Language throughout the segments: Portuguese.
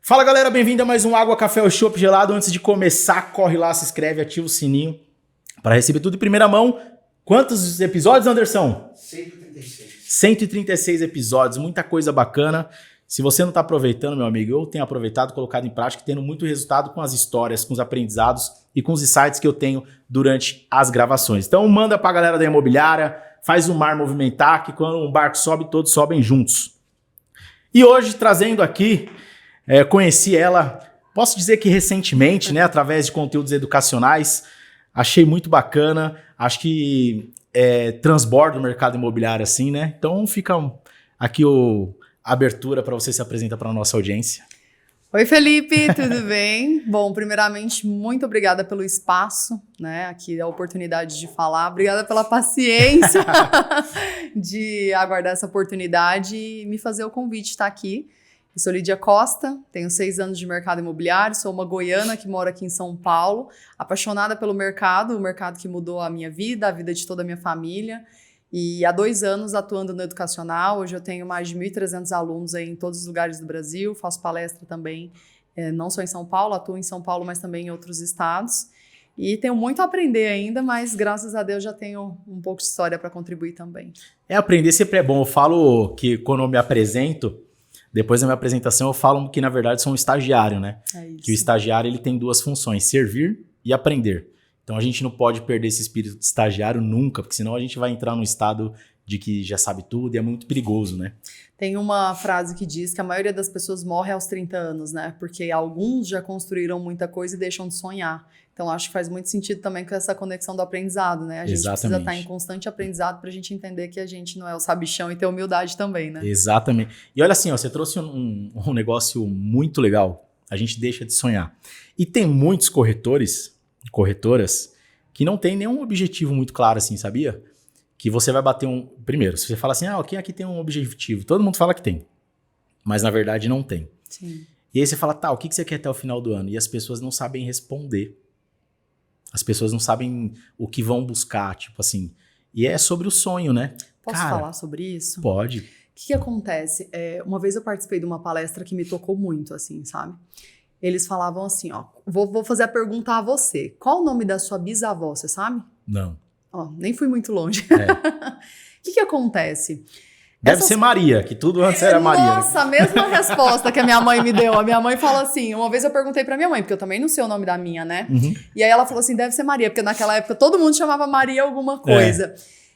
Fala galera, bem-vindo a mais um Água, Café ou Chopp Gelado. Antes de começar, corre lá, se inscreve, ativa o sininho para receber tudo em primeira mão. Quantos episódios, Anderson? 136. 136 episódios, muita coisa bacana. Se você não está aproveitando, meu amigo, eu tenho aproveitado, colocado em prática, tendo muito resultado com as histórias, com os aprendizados e com os insights que eu tenho durante as gravações. Então manda para a galera da imobiliária, faz o mar movimentar, que quando um barco sobe, todos sobem juntos. E hoje, trazendo aqui... conheci ela, posso dizer que recentemente, né, através de conteúdos educacionais, achei muito bacana, acho que transborda o mercado imobiliário assim, né? Então fica aqui a abertura para você se apresentar para a nossa audiência. Oi Felipe, tudo bem? Bom, primeiramente, muito obrigada pelo espaço, né, aqui a oportunidade de falar, obrigada pela paciência de aguardar essa oportunidade e me fazer o convite de estar aqui. Eu sou Lídia Costa, tenho 6 anos de mercado imobiliário, sou uma goiana que mora aqui em São Paulo, apaixonada pelo mercado, o mercado que mudou a minha vida, a vida de toda a minha família. E há 2 anos atuando no educacional, hoje eu tenho mais de 1.300 alunos aí em todos os lugares do Brasil, faço palestra também, não só em São Paulo, atuo em São Paulo, mas também em outros estados. E tenho muito a aprender ainda, mas graças a Deus já tenho um pouco de história para contribuir também. Aprender sempre é bom, eu falo que quando eu me apresento, depois da minha apresentação eu falo que na verdade sou um estagiário, né? É isso. Que o estagiário ele tem 2 funções, servir e aprender. Então a gente não pode perder esse espírito de estagiário nunca, porque senão a gente vai entrar num estado de que já sabe tudo e é muito perigoso, né? Tem uma frase que diz que a maioria das pessoas morre aos 30 anos, né? Porque alguns já construíram muita coisa e deixam de sonhar. Então acho que faz muito sentido também com essa conexão do aprendizado, né? A gente precisa estar em constante aprendizado para a gente entender que a gente não é o sabichão e ter humildade também, né? Exatamente. E olha assim, ó, você trouxe um negócio muito legal. A gente deixa de sonhar. E tem muitos corretoras, que não tem nenhum objetivo muito claro assim, sabia? Que você vai bater Primeiro, se você fala assim, quem aqui tem um objetivo? Todo mundo fala que tem. Mas na verdade não tem. Sim. E aí você fala, o que você quer até o final do ano? E as pessoas não sabem responder. As pessoas não sabem o que vão buscar, tipo assim. E é sobre o sonho, né? Posso falar sobre isso? Pode. O que acontece? Uma vez eu participei de uma palestra que me tocou muito, assim, sabe? Eles falavam assim, vou fazer a pergunta a você. Qual o nome da sua bisavó, você sabe? Não. Nem fui muito longe. O que acontece? Deve ser Maria, que tudo antes era Maria. Nossa, a mesma resposta que a minha mãe me deu. A minha mãe fala assim, uma vez eu perguntei pra minha mãe, porque eu também não sei o nome da minha, né? Uhum. E aí ela falou assim, deve ser Maria, porque naquela época todo mundo chamava Maria alguma coisa.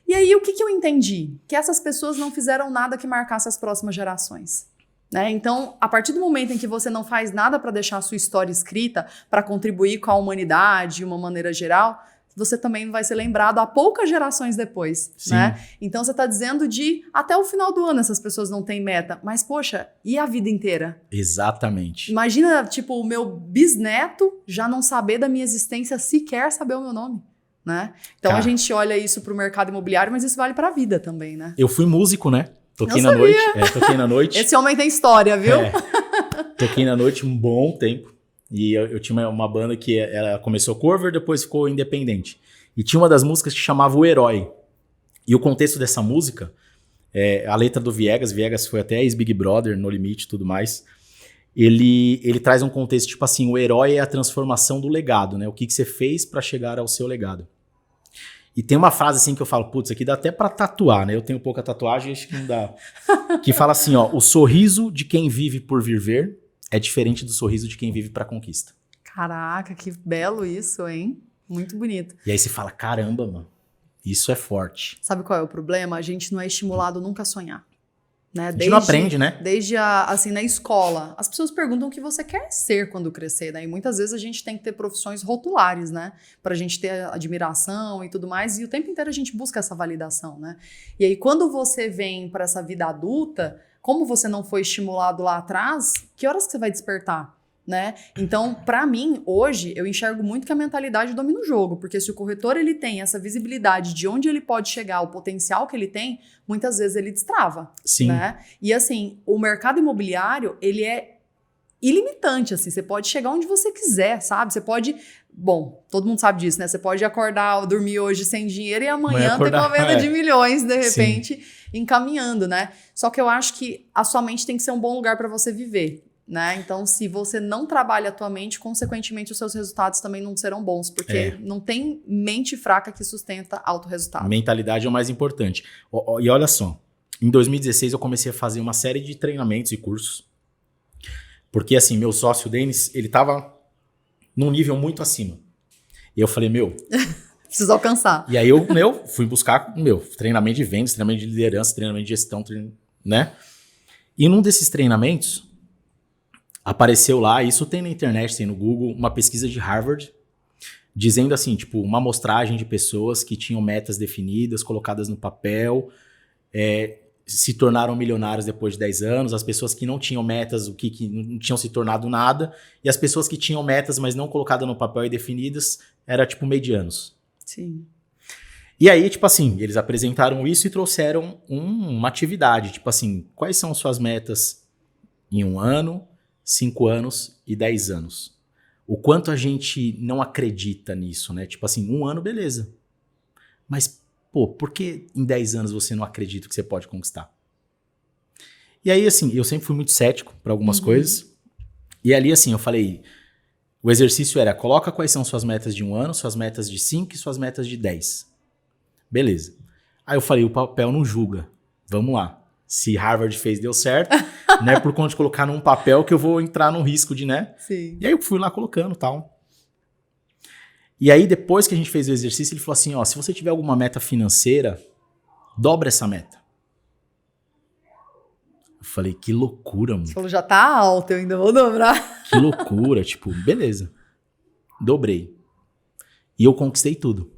E aí o que eu entendi? Que essas pessoas não fizeram nada que marcasse as próximas gerações. Né? Então, a partir do momento em que você não faz nada para deixar a sua história escrita, para contribuir com a humanidade de uma maneira geral, você também vai ser lembrado há poucas gerações depois, né? Então você está dizendo de até o final do ano essas pessoas não têm meta, mas poxa, e a vida inteira? Exatamente. Imagina, tipo, o meu bisneto já não saber da minha existência, sequer saber o meu nome, né? Então a gente olha isso para o mercado imobiliário, mas isso vale para a vida também, né? Eu fui músico, né? Toquei na noite. Toquei na noite. Esse homem tem história, viu? Toquei na noite um bom tempo. E eu tinha uma banda que ela começou cover, depois ficou independente. E tinha uma das músicas que chamava O Herói. E o contexto dessa música, a letra do Viegas foi até ex-Big Brother, No Limite e tudo mais. Ele traz um contexto tipo assim, o herói é a transformação do legado, né? O que você fez para chegar ao seu legado. E tem uma frase assim que eu falo, putz, aqui dá até pra tatuar, né? Eu tenho pouca tatuagem, acho que não dá. Que fala assim, o sorriso de quem vive por viver é diferente do sorriso de quem vive pra conquista. Caraca, que belo isso, hein? Muito bonito. E aí você fala, caramba, mano, isso é forte. Sabe qual é o problema? A gente não é estimulado nunca a sonhar. Né? A gente não aprende, né? Desde assim, na escola, as pessoas perguntam o que você quer ser quando crescer, né? E muitas vezes a gente tem que ter profissões rotulares, né? Pra gente ter admiração e tudo mais, e o tempo inteiro a gente busca essa validação, né? E aí, quando você vem pra essa vida adulta, como você não foi estimulado lá atrás, que horas que você vai despertar? Né? Então, para mim, hoje, eu enxergo muito que a mentalidade domina o jogo, porque se o corretor ele tem essa visibilidade de onde ele pode chegar, o potencial que ele tem, muitas vezes ele destrava. Sim. Né? E assim, o mercado imobiliário, ele é ilimitante, assim, você pode chegar onde você quiser, sabe? Você pode Bom, todo mundo sabe disso, né? Você pode acordar, dormir hoje sem dinheiro e amanhã ter acordar, uma venda de milhões, de Sim. repente, encaminhando, né? Só que eu acho que a sua mente tem que ser um bom lugar para você viver, né? Então, se você não trabalha a tua mente, consequentemente, os seus resultados também não serão bons, porque não tem mente fraca que sustenta alto resultado. Mentalidade é o mais importante. E olha só, em 2016 eu comecei a fazer uma série de treinamentos e cursos, porque assim, meu sócio, o Denis, ele tava num nível muito acima. E eu falei, Preciso alcançar. E aí eu, fui buscar, treinamento de vendas, treinamento de liderança, treinamento de gestão, né? E num desses treinamentos, apareceu lá, isso tem na internet, tem no Google, uma pesquisa de Harvard, dizendo assim, tipo, uma amostragem de pessoas que tinham metas definidas, colocadas no papel, se tornaram milionários depois de 10 anos, as pessoas que não tinham metas, que não tinham se tornado nada, e as pessoas que tinham metas, mas não colocadas no papel e definidas, era tipo medianos. Sim. E aí, tipo assim, eles apresentaram isso e trouxeram uma atividade, tipo assim, quais são suas metas em 1 ano, 5 anos e 10 anos? O quanto a gente não acredita nisso, né? Tipo assim, 1 ano, beleza. Mas, pô, por que em 10 anos você não acredita que você pode conquistar? E aí, assim, eu sempre fui muito cético para algumas coisas. E ali, assim, eu falei, o exercício era, coloca quais são suas metas de 1 ano, suas metas de 5 e suas metas de 10. Beleza. Aí eu falei, o papel não julga. Vamos lá. Se Harvard fez, deu certo. Não é por conta de colocar num papel que eu vou entrar no risco de, né? Sim. E aí eu fui lá colocando e tal. E aí depois que a gente fez o exercício, ele falou assim, ó, se você tiver alguma meta financeira, dobra essa meta. Eu falei, que loucura, mano. Você falou, já tá alto, eu ainda vou dobrar. Que loucura, tipo, beleza. Dobrei. E eu conquistei tudo.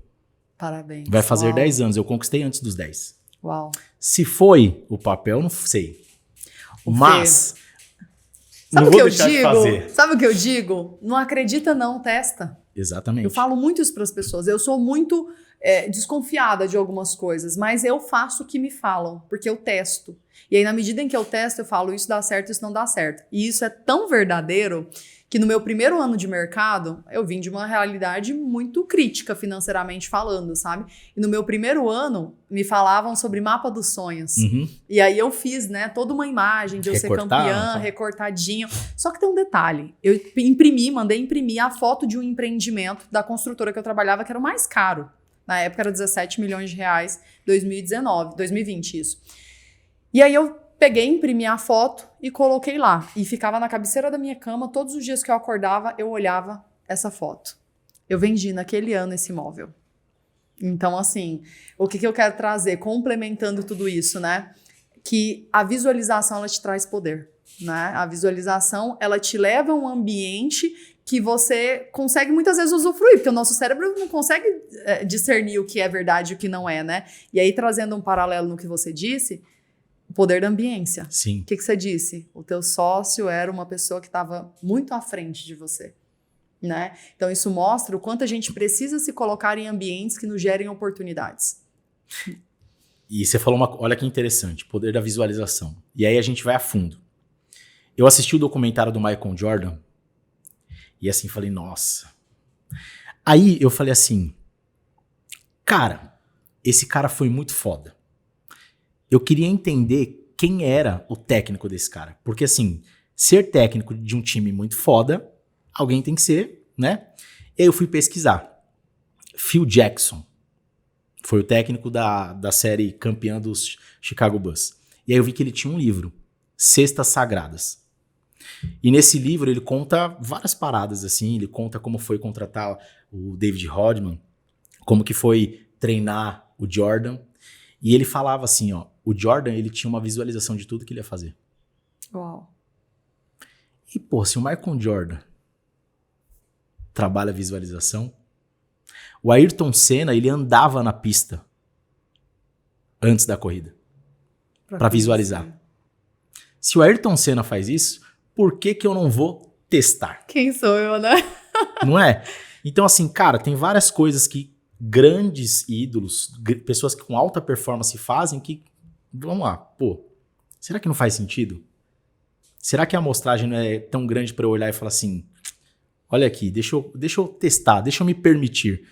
Parabéns. Vai fazer Uau. 10 anos, eu conquistei antes dos 10. Uau. Se foi o papel, não sei. Mas Sabe não o que vou eu deixar de digo? fazer. Sabe o que eu digo? Não acredita não, testa. Exatamente. Eu falo muito isso para as pessoas. Eu sou muito desconfiada de algumas coisas, mas eu faço o que me falam, porque eu testo. E aí, na medida em que eu testo, eu falo, isso dá certo, isso não dá certo. E isso é tão verdadeiro que no meu primeiro ano de mercado, eu vim de uma realidade muito crítica financeiramente falando, sabe? E no meu primeiro ano, me falavam sobre mapa dos sonhos. Uhum. E aí eu fiz, né, toda uma imagem de eu ser campeã, tá? recortadinho. Só que tem um detalhe. Eu mandei imprimir a foto de um empreendimento da construtora que eu trabalhava, que era o mais caro. Na época era 17 milhões de reais, 2020 isso. E aí eu peguei, imprimi a foto e coloquei lá. E ficava na cabeceira da minha cama, todos os dias que eu acordava, eu olhava essa foto. Eu vendi naquele ano esse imóvel. Então, assim, o que eu quero trazer, complementando tudo isso, né? Que a visualização, ela te traz poder, né? A visualização, ela te leva a um ambiente que você consegue muitas vezes usufruir, porque o nosso cérebro não consegue discernir o que é verdade e o que não é, né? E aí, trazendo um paralelo no que você disse, o poder da ambiência. Sim. O que você disse? O teu sócio era uma pessoa que estava muito à frente de você, né? Então, isso mostra o quanto a gente precisa se colocar em ambientes que nos gerem oportunidades. E você falou olha que interessante, poder da visualização. E aí a gente vai a fundo. Eu assisti o documentário do Michael Jordan e assim falei, nossa. Aí eu falei assim, cara, esse cara foi muito foda. Eu queria entender quem era o técnico desse cara. Porque assim, ser técnico de um time muito foda, alguém tem que ser, né? E aí eu fui pesquisar. Phil Jackson foi o técnico da série campeã dos Chicago Bulls. E aí eu vi que ele tinha um livro, Cestas Sagradas. E nesse livro ele conta várias paradas, assim. Ele conta como foi contratar o David Rodman, como que foi treinar o Jordan. E ele falava assim, ó, o Jordan, ele tinha uma visualização de tudo que ele ia fazer. Uau. E, pô, se o Michael Jordan trabalha visualização, o Ayrton Senna, ele andava na pista antes da corrida para visualizar. Se o Ayrton Senna faz isso, por que eu não vou testar? Quem sou eu, né? Não é? Então, assim, cara, tem várias coisas que grandes ídolos, pessoas que com alta performance fazem que, vamos lá, pô, será que não faz sentido? Será que a amostragem não é tão grande para eu olhar e falar assim, olha aqui, deixa eu testar, deixa eu me permitir.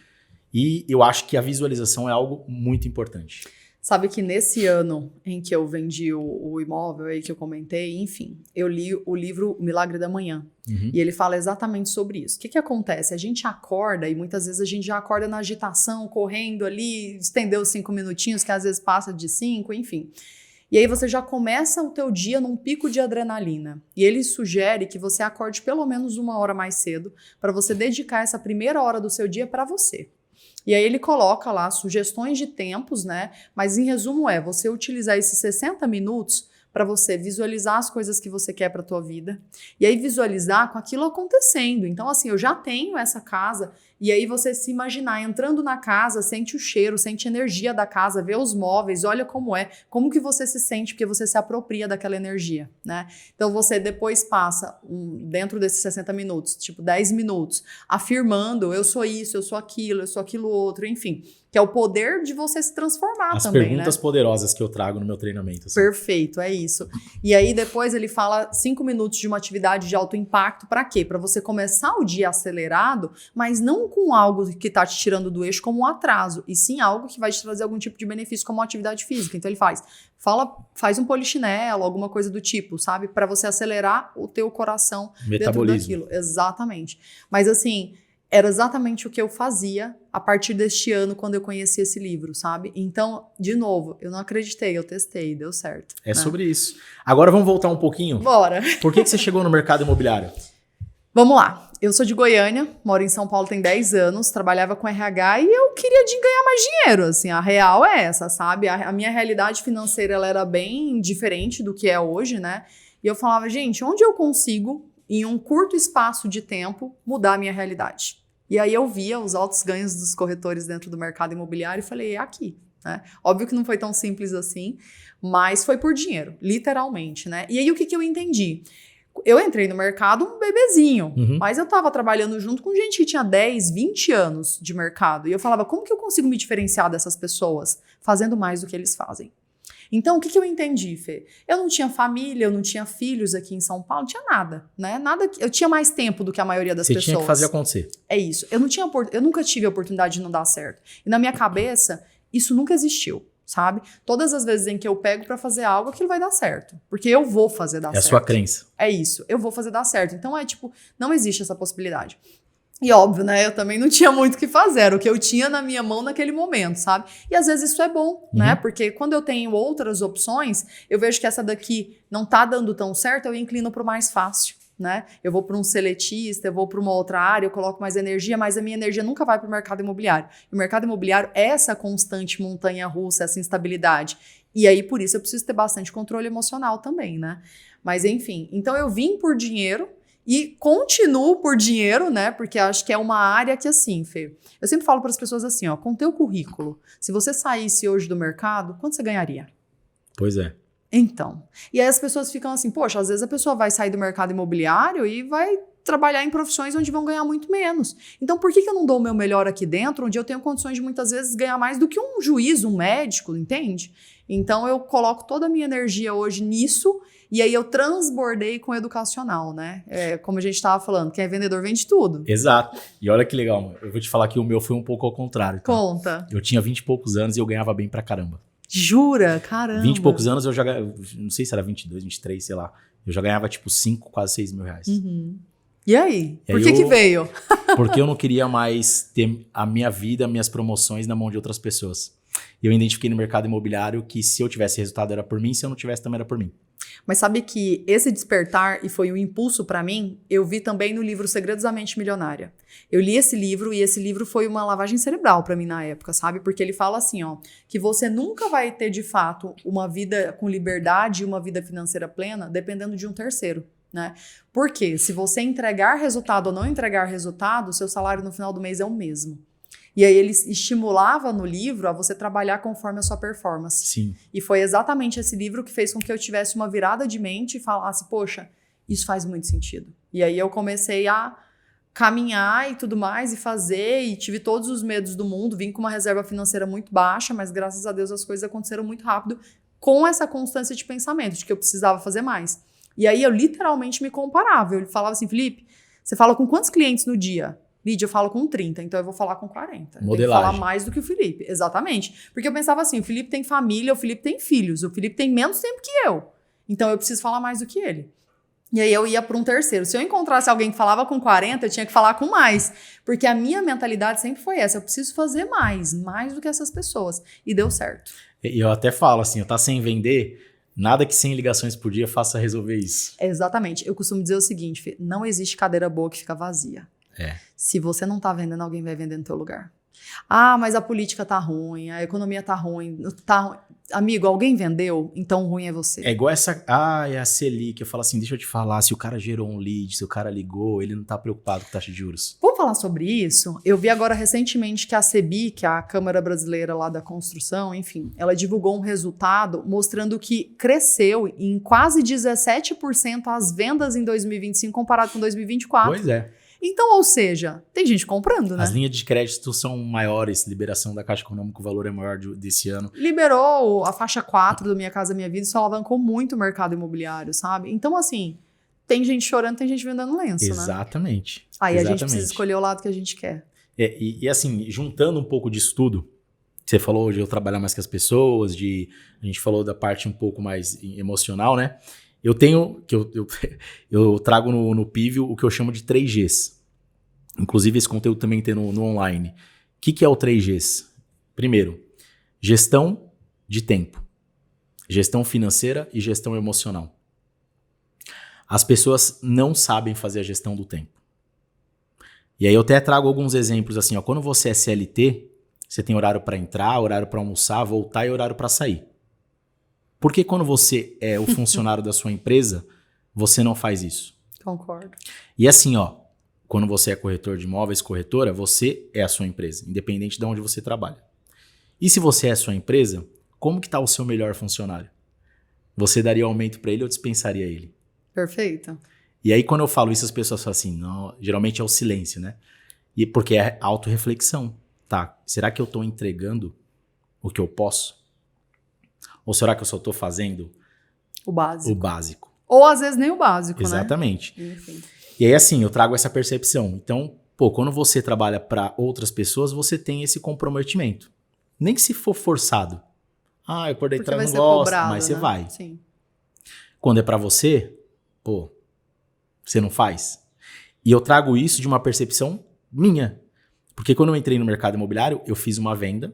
E eu acho que a visualização é algo muito importante. Sabe que nesse ano em que eu vendi o imóvel aí que eu comentei, enfim, eu li o livro O Milagre da Manhã. E ele fala exatamente sobre isso. O que acontece? A gente acorda e muitas vezes a gente já acorda na agitação, correndo ali, estendeu os 5 minutinhos, que às vezes passa de 5, enfim. E aí você já começa o teu dia num pico de adrenalina. E ele sugere que você acorde pelo menos 1 hora mais cedo para você dedicar essa primeira hora do seu dia para você. E aí ele coloca lá sugestões de tempos, né? Mas em resumo você utilizar esses 60 minutos para você visualizar as coisas que você quer para a tua vida. E aí visualizar com aquilo acontecendo. Então assim, eu já tenho essa casa. E aí você se imaginar entrando na casa, sente o cheiro, sente a energia da casa, vê os móveis, olha como que você se sente, porque você se apropria daquela energia, né? Então você depois passa, dentro desses 60 minutos, tipo 10 minutos, afirmando, eu sou isso, eu sou aquilo outro, enfim. Que é o poder de você se transformar também, né? As perguntas poderosas que eu trago no meu treinamento. Assim. Perfeito, é isso. E aí depois ele fala 5 minutos de uma atividade de alto impacto, para quê? Para você começar o dia acelerado, mas não com algo que tá te tirando do eixo como um atraso, e sim algo que vai te trazer algum tipo de benefício como uma atividade física. Então ele faz um polichinelo, alguma coisa do tipo, sabe? Para você acelerar o teu coração dentro daquilo. Exatamente. Mas assim, era exatamente o que eu fazia a partir deste ano, quando eu conheci esse livro, sabe? Então, de novo, eu não acreditei, eu testei, deu certo. É sobre isso. Agora vamos voltar um pouquinho? Bora! Por que você chegou no mercado imobiliário? Vamos lá. Eu sou de Goiânia, moro em São Paulo tem 10 anos, trabalhava com RH e eu queria ganhar mais dinheiro, assim, a real é essa, sabe? A minha realidade financeira, ela era bem diferente do que é hoje, né? E eu falava, gente, onde eu consigo, em um curto espaço de tempo, mudar a minha realidade? E aí eu via os altos ganhos dos corretores dentro do mercado imobiliário e falei, é aqui, né? Óbvio que não foi tão simples assim, mas foi por dinheiro, literalmente, né? E aí o que eu entendi? Eu entrei no mercado um bebezinho, mas eu tava trabalhando junto com gente que tinha 10, 20 anos de mercado. E eu falava, como que eu consigo me diferenciar dessas pessoas? Fazendo mais do que eles fazem. Então, o que eu entendi, Fê? Eu não tinha família, eu não tinha filhos aqui em São Paulo, não tinha nada, né? Eu tinha mais tempo do que a maioria das pessoas. Você tinha que fazer acontecer. É isso. Eu nunca tive a oportunidade de não dar certo. E na minha cabeça, isso nunca existiu, sabe? Todas as vezes em que eu pego pra fazer algo, aquilo vai dar certo. Porque eu vou fazer dar certo. É a sua crença. É isso. Eu vou fazer dar certo. Então, não existe essa possibilidade. E óbvio, né? Eu também não tinha muito o que fazer, era o que eu tinha na minha mão naquele momento, sabe? E às vezes isso é bom, né? Porque quando eu tenho outras opções, eu vejo que essa daqui não tá dando tão certo, eu inclino pro mais fácil, né? Eu vou para um seletista, eu vou para uma outra área, eu coloco mais energia, mas a minha energia nunca vai para o mercado imobiliário. E o mercado imobiliário é essa constante montanha-russa, essa instabilidade. E aí, por isso, eu preciso ter bastante controle emocional também, né? Mas enfim, então eu vim por dinheiro, e continuo por dinheiro, né? Porque acho que é uma área que assim, Fê, eu sempre falo para as pessoas assim, ó, com teu currículo, se você saísse hoje do mercado, quanto você ganharia? Pois é. Então, e aí as pessoas ficam assim, poxa, às vezes a pessoa vai sair do mercado imobiliário e vai trabalhar em profissões onde vão ganhar muito menos. Então, por que eu não dou o meu melhor aqui dentro, onde eu tenho condições de muitas vezes ganhar mais do que um juiz, um médico, entende? Então, eu coloco toda a minha energia hoje nisso. E aí eu transbordei com o educacional, né? Como a gente estava falando, quem é vendedor vende tudo. Exato. E olha que legal, eu vou te falar que o meu foi um pouco ao contrário. Tá? Conta. Eu tinha 20 e poucos anos e eu ganhava bem pra caramba. Jura? Caramba. 20 e poucos anos eu já ganhava, não sei se era 22, 23, sei lá. Eu já ganhava tipo 5, quase 6 mil reais. E aí? Por que veio? Porque eu não queria mais ter a minha vida, minhas promoções na mão de outras pessoas. E eu identifiquei no mercado imobiliário que se eu tivesse resultado era por mim, se eu não tivesse também era por mim. Mas sabe que esse despertar, e foi um impulso para mim, eu vi também no livro Segredos da Mente Milionária. Eu li esse livro e esse livro foi uma lavagem cerebral para mim na época, sabe? Porque ele fala assim, ó, que você nunca vai ter de fato uma vida com liberdade e uma vida financeira plena dependendo de um terceiro, né? Porque se você entregar resultado ou não entregar resultado, seu salário no final do mês é o mesmo. E aí ele estimulava no livro a você trabalhar conforme a sua performance. Sim. E foi exatamente esse livro que fez com que eu tivesse uma virada de mente e falasse, poxa, isso faz muito sentido. E aí eu comecei a caminhar e tudo mais, e fazer, e tive todos os medos do mundo, vim com uma reserva financeira muito baixa, mas graças a Deus as coisas aconteceram muito rápido, com essa constância de pensamento, de que eu precisava fazer mais. E aí eu literalmente me comparava, eu falava assim, Felipe, Você fala com quantos clientes no dia? Lídia, eu falo com 30, então eu vou falar com 40. Modelagem. Tem que falar mais do que o Felipe. Exatamente. Porque eu pensava assim, o Felipe tem família, o Felipe tem filhos, o Felipe tem menos tempo que eu. Então eu preciso falar mais do que ele. E aí eu ia para um terceiro. Se eu encontrasse alguém que falava com 40, eu tinha que falar com mais. Porque a minha mentalidade sempre foi essa, eu preciso fazer mais do que essas pessoas. E deu certo. E eu até falo assim, eu tá sem vender, nada que 100 ligações por dia faça resolver isso. Exatamente. Eu costumo dizer o seguinte, Fê, não existe cadeira boa que fica vazia. Se você não tá vendendo, alguém vai vender no teu lugar. Ah, mas a política tá ruim, a economia tá ruim. Amigo, alguém vendeu, então ruim é você. É igual é a Selic. Eu falo assim, deixa eu te falar, se o cara gerou um lead, se o cara ligou, ele não tá preocupado com taxa de juros. Vamos falar sobre isso? Eu vi agora recentemente que a CEBI, que é a Câmara Brasileira lá da Construção, enfim, ela divulgou um resultado mostrando que cresceu em quase 17% as vendas em 2025 comparado com 2024. Pois é. Então, ou seja, tem gente comprando, né? As linhas de crédito são maiores, liberação da Caixa Econômica, o valor é maior desse ano. Liberou a faixa 4 do Minha Casa Minha Vida, isso alavancou muito o mercado imobiliário, sabe? Então, assim, tem gente chorando, tem gente vendendo lenço, né? Exatamente. Aí a gente precisa escolher o lado que a gente quer. E assim, juntando um pouco disso tudo, você falou de eu trabalhar mais com as pessoas, a gente falou da parte um pouco mais emocional, né? Eu tenho, eu trago no Pivio o que eu chamo de 3Gs. Inclusive esse conteúdo também tem no online. O que é o 3Gs? Primeiro, gestão de tempo, gestão financeira e gestão emocional. As pessoas não sabem fazer a gestão do tempo. E aí eu até trago alguns exemplos assim, ó, quando você é CLT, você tem horário para entrar, horário para almoçar, voltar e horário para sair. Por que quando você é o funcionário da sua empresa, você não faz isso? Concordo. E assim, ó, quando você é corretor de imóveis, corretora, você é a sua empresa, independente de onde você trabalha. E se você é a sua empresa, como que está o seu melhor funcionário? Você daria aumento para ele ou dispensaria ele? Perfeito. E aí quando eu falo isso, as pessoas falam assim, não, geralmente é o silêncio, né? E porque é autorreflexão. Tá, será que eu estou entregando o que eu posso? Ou será que eu só estou fazendo o básico? Ou às vezes nem o básico, Exatamente. Né? Enfim. E aí assim, eu trago essa percepção. Então, quando você trabalha para outras pessoas, você tem esse comprometimento. Nem que se for forçado. Ah, eu por dentro não gosto, cobrado, mas você vai. Sim. Quando é para você, você não faz. E eu trago isso de uma percepção minha. Porque quando eu entrei no mercado imobiliário, eu fiz uma venda,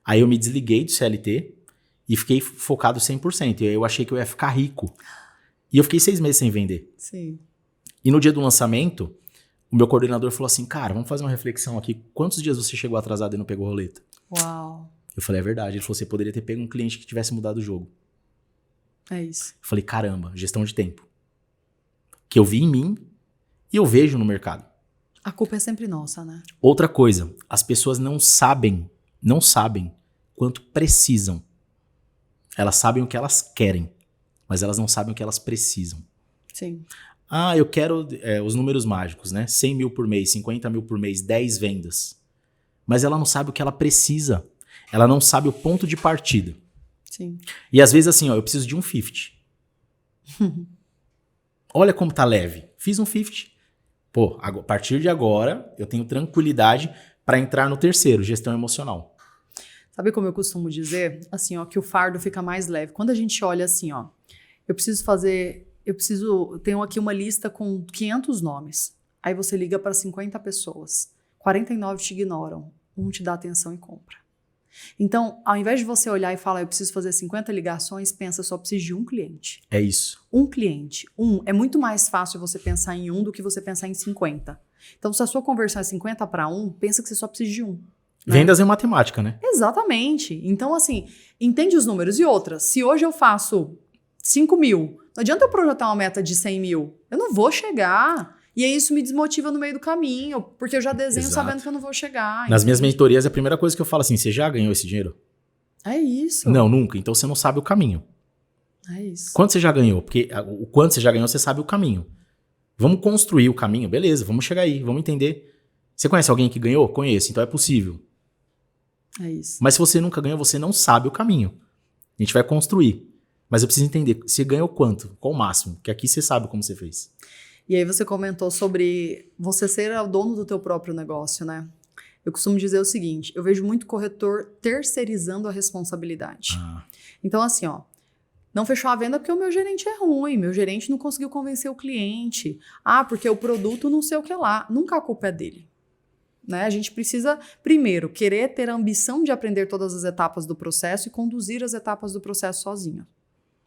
aí eu me desliguei do CLT e fiquei focado 100%. E aí eu achei que eu ia ficar rico. E eu fiquei 6 meses sem vender. Sim. E no dia do lançamento, o meu coordenador falou assim, cara, vamos fazer uma reflexão aqui. Quantos dias você chegou atrasado e não pegou roleta? Uau. Eu falei, é verdade. Ele falou, você poderia ter pego um cliente que tivesse mudado o jogo. É isso. Eu falei, caramba, gestão de tempo. Que eu vi em mim e eu vejo no mercado. A culpa é sempre nossa, né? Outra coisa, as pessoas não sabem quanto precisam. Elas sabem o que elas querem, mas elas não sabem o que elas precisam. Sim. Ah, eu quero os números mágicos, né? 100 mil por mês, 50 mil por mês, 10 vendas. Mas ela não sabe o que ela precisa. Ela não sabe o ponto de partida. Sim. E às vezes assim, ó, eu preciso de um 50. Olha como tá leve. Fiz um 50. A partir de agora, eu tenho tranquilidade para entrar no terceiro, gestão emocional. Sabe como eu costumo dizer? Assim, ó, que o fardo fica mais leve. Quando a gente olha assim, ó, eu tenho aqui uma lista com 500 nomes. Aí você liga para 50 pessoas. 49 te ignoram. 1 te dá atenção e compra. Então, ao invés de você olhar e falar, eu preciso fazer 50 ligações, pensa, só preciso de um cliente. É isso. Um cliente. É muito mais fácil você pensar em 1 do que você pensar em 50. Então, se a sua conversão é 50 para 1, pensa que você só precisa de 1. Né? Vendas é matemática, né? Exatamente. Então, assim, entende os números. E outras, se hoje eu faço 5 mil, não adianta eu projetar uma meta de 100 mil. Eu não vou chegar. E aí isso me desmotiva no meio do caminho, porque eu já desenho sabendo que eu não vou chegar. Nas minhas mentorias, a primeira coisa que eu falo assim, você já ganhou esse dinheiro? É isso. Não, nunca. Então você não sabe o caminho. É isso. Quanto você já ganhou? Porque o quanto você já ganhou, você sabe o caminho. Vamos construir o caminho, beleza, vamos chegar aí, vamos entender. Você conhece alguém que ganhou? Conheço, então é possível. É isso. Mas se você nunca ganhou, você não sabe o caminho. A gente vai construir. Mas eu preciso entender, você ganhou quanto? Qual o máximo? Porque aqui você sabe como você fez. E aí você comentou sobre você ser o dono do teu próprio negócio, né? Eu costumo dizer o seguinte, eu vejo muito corretor terceirizando a responsabilidade. Então, assim, ó, não fechou a venda porque o meu gerente é ruim, meu gerente não conseguiu convencer o cliente. Ah, porque o produto não sei o que lá. Nunca a culpa é dele. Né? A gente precisa, primeiro, querer ter a ambição de aprender todas as etapas do processo e conduzir as etapas do processo sozinho.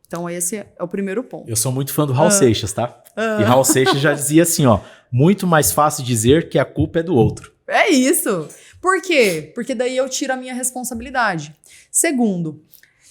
Então, esse é o primeiro ponto. Eu sou muito fã do Raul Seixas, tá? E Raul Seixas já dizia assim, ó, muito mais fácil dizer que a culpa é do outro. É isso. Por quê? Porque daí eu tiro a minha responsabilidade. Segundo,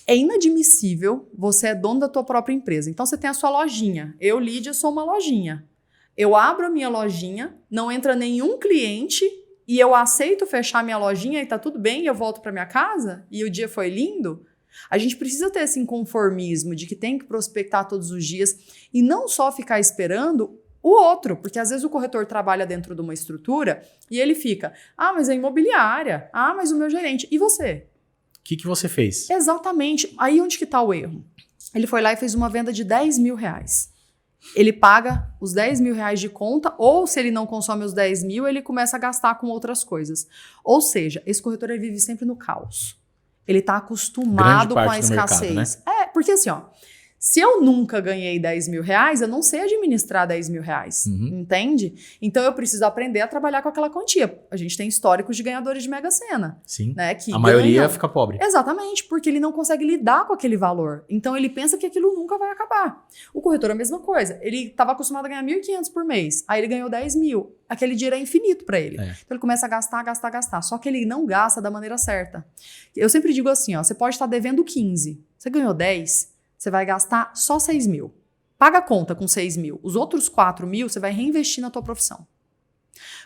é inadmissível você é dono da tua própria empresa. Então, você tem a sua lojinha. Eu, Lídia, sou uma lojinha. Eu abro a minha lojinha, não entra nenhum cliente e eu aceito fechar minha lojinha e tá tudo bem e eu volto para minha casa e o dia foi lindo. A gente precisa ter esse inconformismo de que tem que prospectar todos os dias e não só ficar esperando o outro, porque às vezes o corretor trabalha dentro de uma estrutura e ele fica, mas a imobiliária, mas o meu gerente, e você? O que você fez? Exatamente, aí onde que tá o erro? Ele foi lá e fez uma venda de R$10 mil. Ele paga os R$10 mil de conta, ou se ele não consome os 10 mil, ele começa a gastar com outras coisas. Ou seja, esse corretor ele vive sempre no caos. Ele está acostumado com a escassez. Mercado, né? Porque assim, ó, se eu nunca ganhei R$10 mil, eu não sei administrar R$10 mil, entende? Então eu preciso aprender a trabalhar com aquela quantia. A gente tem históricos de ganhadores de Mega Sena. Sim, né, que a maioria fica pobre. Exatamente, porque ele não consegue lidar com aquele valor. Então ele pensa que aquilo nunca vai acabar. O corretor é a mesma coisa. Ele estava acostumado a ganhar 1.500 por mês, aí ele ganhou 10 mil. Aquele dinheiro é infinito para ele. Então ele começa a gastar. Só que ele não gasta da maneira certa. Eu sempre digo assim, ó, você pode estar devendo 15, você ganhou 10, você vai gastar só 6 mil. Paga a conta com 6 mil. Os outros 4 mil você vai reinvestir na tua profissão.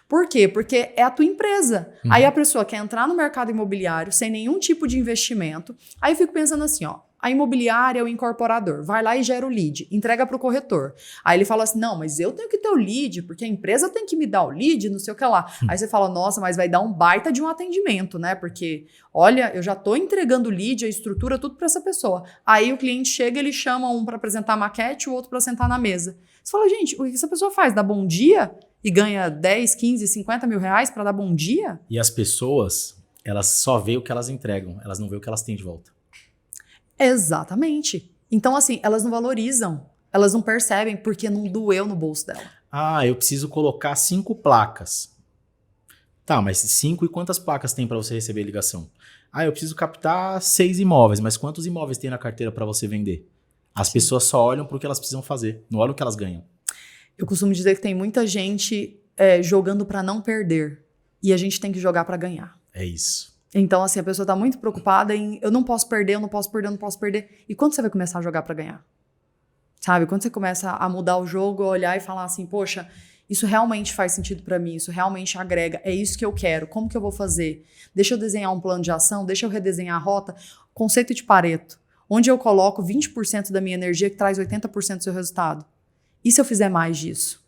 Por quê? Porque é a tua empresa. Aí a pessoa quer entrar no mercado imobiliário sem nenhum tipo de investimento. Aí eu fico pensando assim, ó, a imobiliária é o incorporador, vai lá e gera o lead, entrega para o corretor. Aí ele fala assim, não, mas eu tenho que ter o lead, porque a empresa tem que me dar o lead, não sei o que lá. Aí você fala, nossa, mas vai dar um baita de um atendimento, né? Porque, olha, eu já tô entregando o lead, a estrutura, tudo para essa pessoa. Aí o cliente chega, ele chama um para apresentar a maquete, o outro para sentar na mesa. Você fala, gente, o que essa pessoa faz? Dá bom dia? E ganha 10, 15, 50 mil reais para dar bom dia? E as pessoas, elas só veem o que elas entregam, elas não veem o que elas têm de volta. Exatamente. Então, assim, elas não valorizam, elas não percebem porque não doeu no bolso dela. Eu preciso colocar 5 placas. Tá, mas 5 e quantas placas tem para você receber ligação? Eu preciso captar 6 imóveis, mas quantos imóveis tem na carteira para você vender? As pessoas só olham para o que elas precisam fazer, não olham o que elas ganham. Eu costumo dizer que tem muita gente jogando para não perder e a gente tem que jogar para ganhar. É isso. Então, assim, a pessoa tá muito preocupada em eu não posso perder, eu não posso perder, eu não posso perder. E quando você vai começar a jogar para ganhar? Sabe? Quando você começa a mudar o jogo, olhar e falar assim, poxa, isso realmente faz sentido para mim, isso realmente agrega, é isso que eu quero, como que eu vou fazer? Deixa eu desenhar um plano de ação, deixa eu redesenhar a rota. Conceito de Pareto, onde eu coloco 20% da minha energia que traz 80% do seu resultado. E se eu fizer mais disso?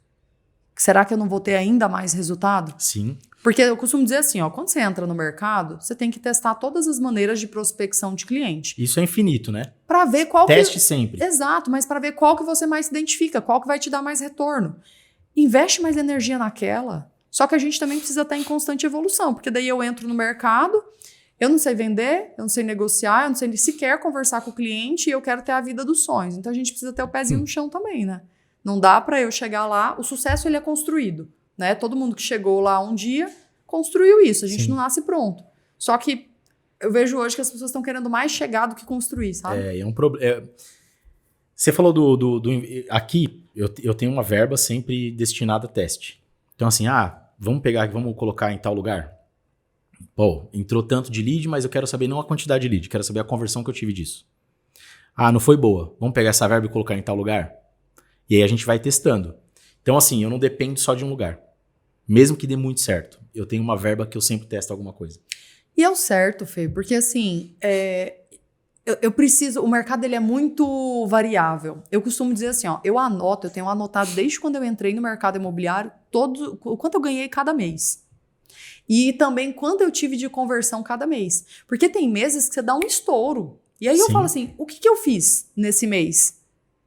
Será que eu não vou ter ainda mais resultado? Sim. Porque eu costumo dizer assim, ó, quando você entra no mercado, você tem que testar todas as maneiras de prospecção de cliente. Isso é infinito, né? Para ver qual Teste sempre. Exato, mas para ver qual que você mais se identifica, qual que vai te dar mais retorno. Investe mais energia naquela. Só que a gente também precisa estar em constante evolução, porque daí eu entro no mercado, eu não sei vender, eu não sei negociar, eu não sei sequer conversar com o cliente e eu quero ter a vida dos sonhos. Então a gente precisa ter o pezinho no chão também, né? Não dá para eu chegar lá, o sucesso ele é construído, né? Todo mundo que chegou lá um dia construiu isso, a gente não nasce pronto. Só que eu vejo hoje que as pessoas estão querendo mais chegar do que construir, sabe? É um problema. Você falou aqui, eu tenho uma verba sempre destinada a teste. Então assim, vamos pegar aqui, vamos colocar em tal lugar. Pô, entrou tanto de lead, mas eu quero saber não a quantidade de lead, quero saber a conversão que eu tive disso. Não foi boa, vamos pegar essa verba e colocar em tal lugar? E aí a gente vai testando. Então assim, eu não dependo só de um lugar. Mesmo que dê muito certo. Eu tenho uma verba que eu sempre testo alguma coisa. E é o certo, Fê, porque assim, eu preciso... O mercado ele é muito variável. Eu costumo dizer assim, ó, eu tenho anotado desde quando eu entrei no mercado imobiliário, o quanto eu ganhei cada mês. E também quanto eu tive de conversão cada mês. Porque tem meses que você dá um estouro. E aí eu falo assim, o que eu fiz nesse mês?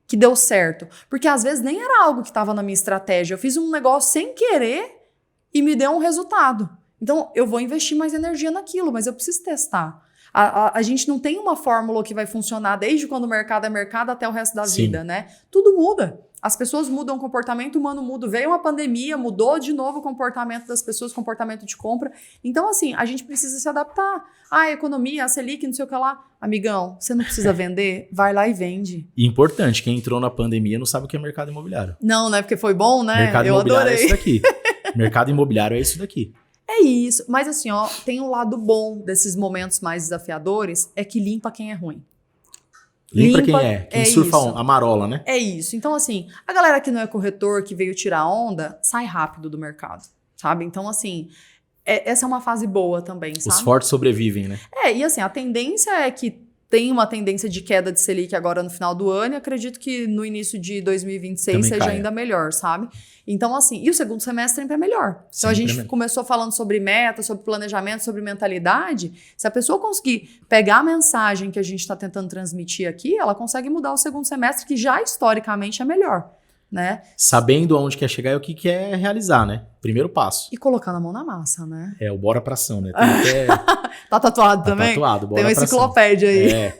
que deu certo. Porque às vezes nem era algo que estava na minha estratégia. Eu fiz um negócio sem querer e me deu um resultado. Então, eu vou investir mais energia naquilo, mas eu preciso testar. A gente não tem uma fórmula que vai funcionar desde quando o mercado é mercado até o resto da vida, né? Tudo muda. As pessoas mudam, o comportamento humano muda. Veio uma pandemia, mudou de novo o comportamento das pessoas, o comportamento de compra. Então, assim, a gente precisa se adaptar. A economia, a Selic, não sei o que lá. Amigão, você não precisa vender? Vai lá e vende. E importante, quem entrou na pandemia não sabe o que é mercado imobiliário. Não, né? Porque foi bom, né? Mercado imobiliário é isso daqui. Mercado imobiliário é isso daqui. É isso. Mas assim, ó, tem um lado bom desses momentos mais desafiadores, é que limpa quem é ruim. Limpa quem é. Quem surfa a marola, né? É isso. Então, assim, a galera que não é corretor, que veio tirar onda, sai rápido do mercado, sabe? Então, assim, essa é uma fase boa também, sabe? Os fortes sobrevivem, né? E assim, a tendência é que tem uma tendência de queda de Selic agora no final do ano e acredito que no início de 2026 também seja ainda melhor, sabe? Então, assim, e o segundo semestre sempre é melhor. Então, a gente começou falando sobre meta, sobre planejamento, sobre mentalidade. Se a pessoa conseguir pegar a mensagem que a gente está tentando transmitir aqui, ela consegue mudar o segundo semestre, que já historicamente é melhor, né? Sabendo aonde quer chegar e o que quer realizar, né? Primeiro passo. E colocando a mão na massa, né? É, o bora pra ação, né? Tá tatuado também? Tá tatuado, bora tem uma enciclopédia aí.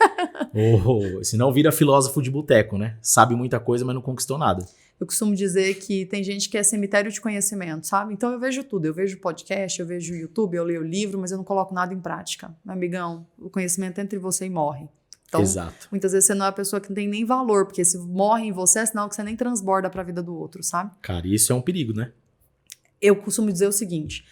Senão vira filósofo de boteco, né? Sabe muita coisa, mas não conquistou nada. Eu costumo dizer que tem gente que é cemitério de conhecimento, sabe? Então eu vejo tudo. Eu vejo podcast, eu vejo YouTube, eu leio livro, mas eu não coloco nada em prática. Meu amigão, o conhecimento entra em você e morre. Então, exato. Muitas vezes você não é a pessoa que não tem nem valor, porque se morre em você é sinal que você nem transborda para a vida do outro, sabe? Cara, isso é um perigo, né? Eu costumo dizer o seguinte: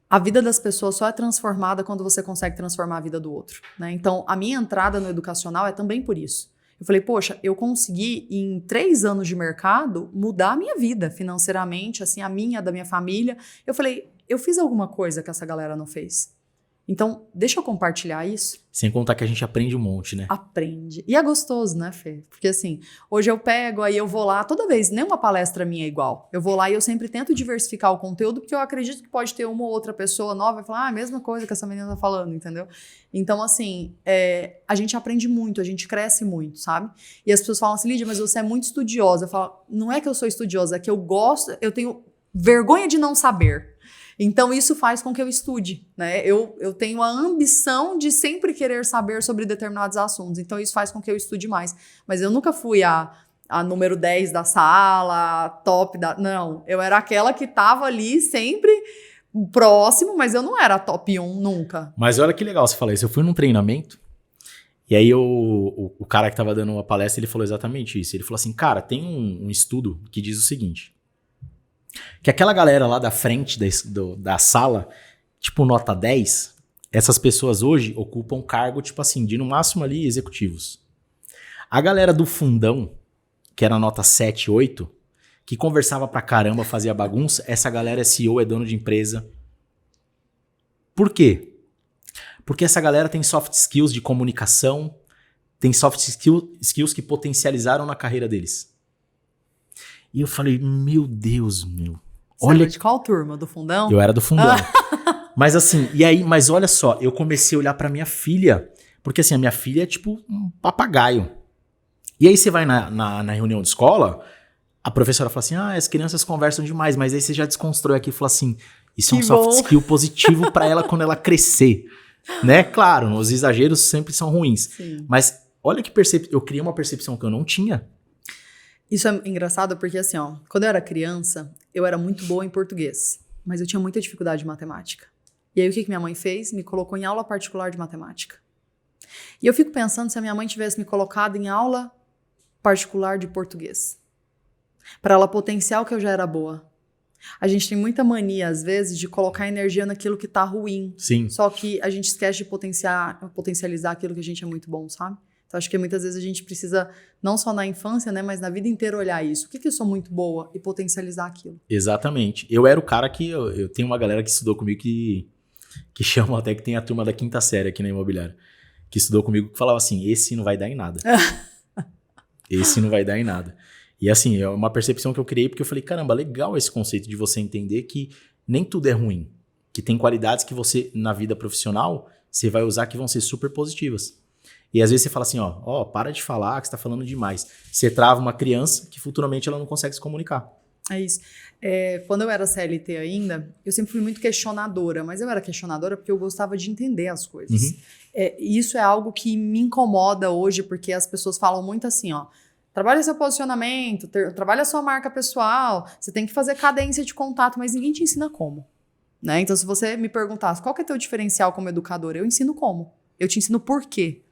a vida das pessoas só é transformada quando você consegue transformar a vida do outro, né? Então, a minha entrada no educacional é também por isso. Eu falei, poxa, eu consegui em 3 anos de mercado mudar a minha vida financeiramente, assim, a minha, da minha família. Eu falei, eu fiz alguma coisa que essa galera não fez. Então, deixa eu compartilhar isso. Sem contar que a gente aprende um monte, né? Aprende. E é gostoso, né, Fê? Porque assim, hoje eu pego, aí eu vou lá, toda vez, nenhuma palestra minha é igual. Eu vou lá e eu sempre tento diversificar o conteúdo, porque eu acredito que pode ter uma ou outra pessoa nova e falar, a mesma coisa que essa menina tá falando, entendeu? Então, assim, a gente aprende muito, a gente cresce muito, sabe? E as pessoas falam assim, Lídia, mas você é muito estudiosa. Eu falo, não é que eu sou estudiosa, é que eu gosto, eu tenho vergonha de não saber. Então, isso faz com que eu estude, né? Eu tenho a ambição de sempre querer saber sobre determinados assuntos. Então, isso faz com que eu estude mais. Mas eu nunca fui a número 10 da sala, a top da... Não, eu era aquela que estava ali sempre próximo, mas eu não era a top 1 nunca. Mas olha que legal você falar isso. Eu fui num treinamento e aí o cara que estava dando uma palestra, ele falou exatamente isso. Ele falou assim, cara, tem um estudo que diz o seguinte... Que aquela galera lá da frente da sala, tipo nota 10, essas pessoas hoje ocupam cargo, tipo assim, de no máximo ali executivos. A galera do fundão, que era nota 7, 8, que conversava pra caramba, fazia bagunça, essa galera é CEO, é dono de empresa. Por quê? Porque essa galera tem soft skills de comunicação, tem soft skills que potencializaram na carreira deles. E eu falei, meu Deus, meu. Olha, de qual turma? Do fundão? Eu era do fundão. Mas assim, mas olha só, eu comecei a olhar pra minha filha, porque assim, a minha filha é tipo um papagaio. E aí você vai na reunião de escola, a professora fala assim, as crianças conversam demais, mas aí você já desconstrói aqui e fala assim, isso é um soft skill positivo pra ela quando ela crescer. Né? Claro, os exageros sempre são ruins. Sim. Mas olha que eu criei uma percepção que eu não tinha. Isso é engraçado porque, assim, ó, quando eu era criança, eu era muito boa em português, mas eu tinha muita dificuldade de matemática. E aí, o que minha mãe fez? Me colocou em aula particular de matemática. E eu fico pensando se a minha mãe tivesse me colocado em aula particular de português, para ela potenciar o que eu já era boa. A gente tem muita mania, às vezes, de colocar energia naquilo que tá ruim. Sim. Só que a gente esquece de potencializar aquilo que a gente é muito bom, sabe? Então, acho que muitas vezes a gente precisa, não só na infância, né, mas na vida inteira olhar isso. O que eu sou muito boa e potencializar aquilo. Exatamente. Eu era o cara que... Eu tenho uma galera que estudou comigo que chama até que tem a turma da 5ª série aqui na imobiliária, que estudou comigo que falava assim, esse não vai dar em nada. Esse não vai dar em nada. E assim, é uma percepção que eu criei porque eu falei, caramba, legal esse conceito de você entender que nem tudo é ruim. Que tem qualidades que você, na vida profissional, você vai usar que vão ser super positivas. E às vezes você fala assim, ó, para de falar que você tá falando demais. Você trava uma criança que futuramente ela não consegue se comunicar. É isso. Quando eu era CLT ainda, eu sempre fui muito questionadora, mas eu era questionadora porque eu gostava de entender as coisas. Uhum. Isso é algo que me incomoda hoje, porque as pessoas falam muito assim, ó, trabalha seu posicionamento, trabalha sua marca pessoal, você tem que fazer cadência de contato, mas ninguém te ensina como. Né? Então, se você me perguntasse qual que é teu diferencial como educadora, eu ensino como. Eu te ensino por quê.